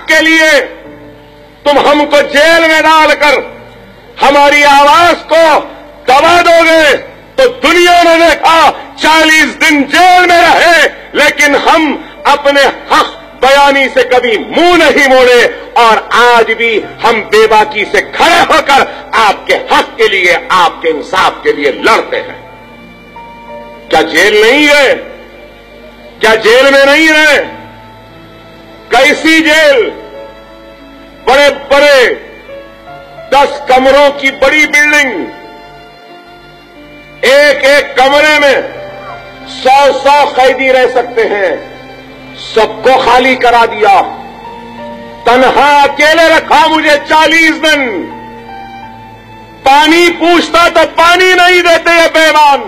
کے لیے तुम हमको जेल में डालकर हमारी आवाज को दबा दोगे तो दुनिया ने देखा 40 दिन जेल में रहे, लेकिन हम अपने हक बयानी से कभी मुंह नहीं मोड़े और आज भी हम बेबाकी से खड़े होकर आपके हक के लिए, आपके इंसाफ के लिए लड़ते हैं। क्या जेल नहीं है? क्या जेल में नहीं रहे? कैसी जेल? बड़े बड़े 10 कमरों की बड़ी बिल्डिंग, एक एक कमरे में 100-100 कैदी रह सकते हैं, सबको खाली करा दिया। तन्हा अकेले रखा मुझे 40 दिन। पानी पूछता तो पानी नहीं देते ये बेईमान।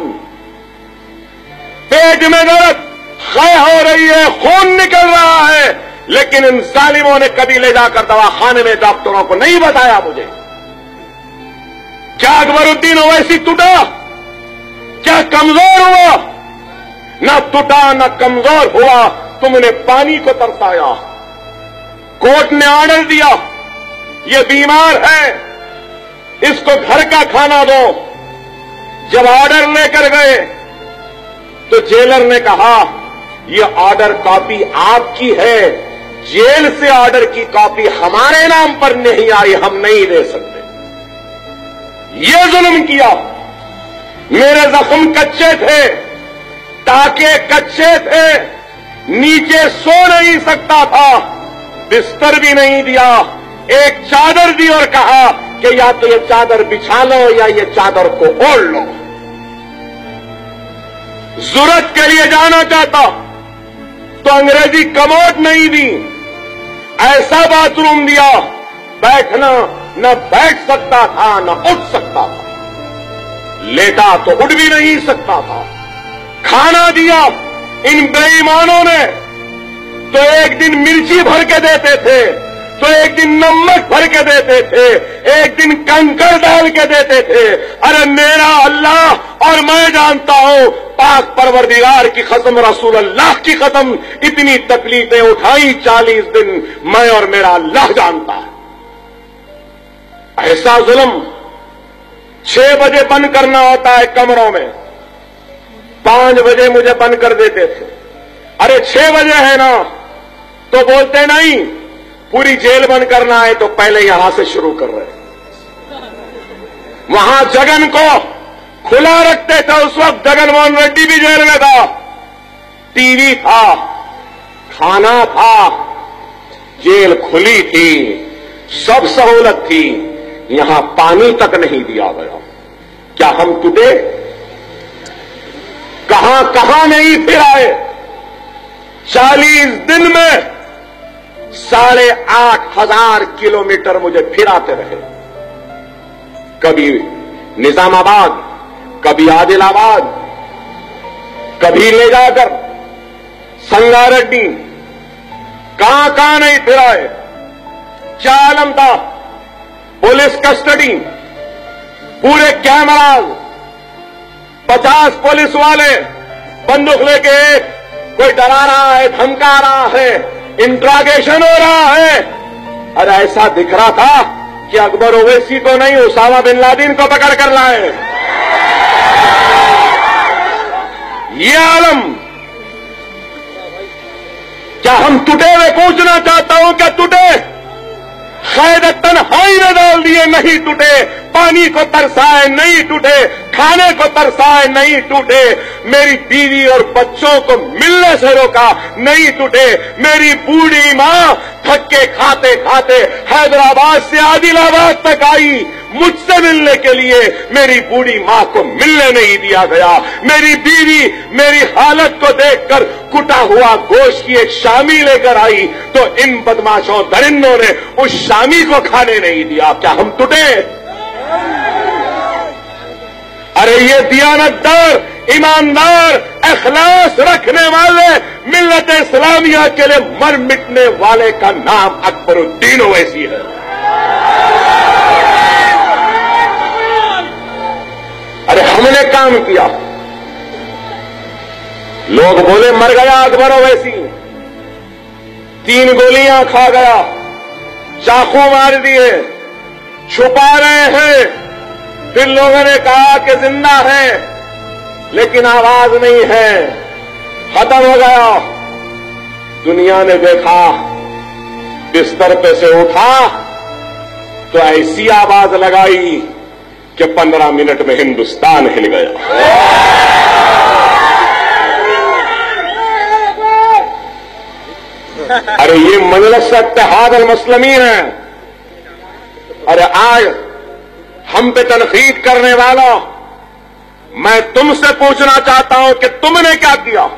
पेट में दर्द, ख़य हो रही है, खून निकल रहा है, लेकिन इन जालिमों ने कभी ले जाकर दवाखाने में डॉक्टरों को नहीं बताया मुझे। क्या अकबरुद्दीन ओवैसी टूटा? क्या कमजोर हुआ? न टूटा न कमजोर हुआ, तुमने पानी को तरसाया। कोर्ट ने ऑर्डर दिया, ये बीमार है, इसको घर का खाना दो। जब ऑर्डर लेकर गए तो जेलर ने कहा, ये ऑर्डर कॉपी आपकी है, जेल से ऑर्डर की कॉपी हमारे नाम पर नहीं आई, हम नहीं दे सकते। ये जुल्म किया। मेरे जख्म कच्चे थे, टाके कच्चे थे, नीचे सो नहीं सकता था, बिस्तर भी नहीं दिया, एक चादर दी और कहा कि या तो ये चादर बिछा लो या ये चादर को ओढ़ लो। जरूरत के लिए जाना चाहता तो अंग्रेजी कमोड नहीं दी, ऐसा बाथरूम दिया, बैठना न बैठ सकता था न उठ सकता था, लेटा तो उठ भी नहीं सकता था। खाना दिया इन बेईमानों ने, तो एक दिन मिर्ची भर के देते थे, तो एक दिन नमक भर के देते थे, एक दिन कंकड़ डाल के देते थे। अरे मेरा अल्लाह और मैं जानता हूं, पाक परवरदिगार की कसम, रसूल अल्लाह की कसम, इतनी तकलीफें उठाई 40 दिन, मैं और मेरा अल्लाह जानता है। ऐसा जुल्म 6 बजे बंद करना होता है कमरों में, 5 बजे मुझे बंद कर देते थे। अरे 6 बजे है ना, तो बोलते नहीं, पूरी जेल बंद करना है तो पहले यहां से शुरू कर रहे। वहां जगन को खुला रखते थे, उस वक्त जगन मोहन रेड्डी भी जेल में था, टीवी था, खाना था, जेल खुली थी, सब सहूलत थी, यहां पानी तक नहीं दिया गया। क्या हम टूटे? कहां कहां नहीं फिर आए? 40 दिन में 8,500 किलोमीटर मुझे फिराते रहे, कभी निजामाबाद, कभी आदिलाबाद, कभी ले जाकर संगारेड्डी, कहां कहां नहीं फिराए। क्या आलम था? पुलिस कस्टडी, पूरे कैमराज, 50 पुलिस वाले बंदूक लेके, कोई डरा रहा है, धमका रहा है, इंट्रागेशन हो रहा है। अरे ऐसा दिख रहा था कि अकबर ओवैसी को नहीं, उसामा बिन लादेन को पकड़ कर लाए। ये आलम। क्या हम टूटे हुए पूछना चाहता हूं, क्या टूटे? शायद तन्हाई में डाल दिए, नहीं टूटे। पानी को तरसाए, नहीं टूटे। खाने को तरसाए, नहीं टूटे। मेरी बीवी और बच्चों को मिलने से रोका, नहीं टूटे। मेरी बूढ़ी मां थक के खाते खाते हैदराबाद से आदिलाबाद तक आई मुझसे मिलने के लिए, मेरी बूढ़ी मां को मिलने नहीं दिया गया। मेरी बीवी मेरी हालत को देखकर कुटा हुआ गोश्त की एक शामी लेकर आई, तो इन बदमाशों दरिंदों ने उस शामी को खाने नहीं दिया। क्या हम टूटे? अरे ये दियानतदार, ईमानदार, इखलास रखने वाले, मिल्लत इस्लामिया के लिए मर मिटने वाले का नाम अकबरुद्दीन ओवैसी है। अरे हमने काम किया। लोग बोले मर गया अकबर ओवैसी, 3 गोलियां खा गया, चाकू मार दिए, छुपा रहे हैं। फिर लोगों ने कहा कि जिंदा है, लेकिन आवाज नहीं है, खत्म हो गया। दुनिया ने देखा, बिस्तर पे से उठा तो ऐसी आवाज लगाई कि 15 मिनट में हिंदुस्तान हिल गया। अरे ये मजलिस इत्तेहाद अल-मुस्लिमीन है। अरे आज हम पे तनकीद करने वालों, मैं तुमसे पूछना चाहता हूं कि तुमने क्या किया।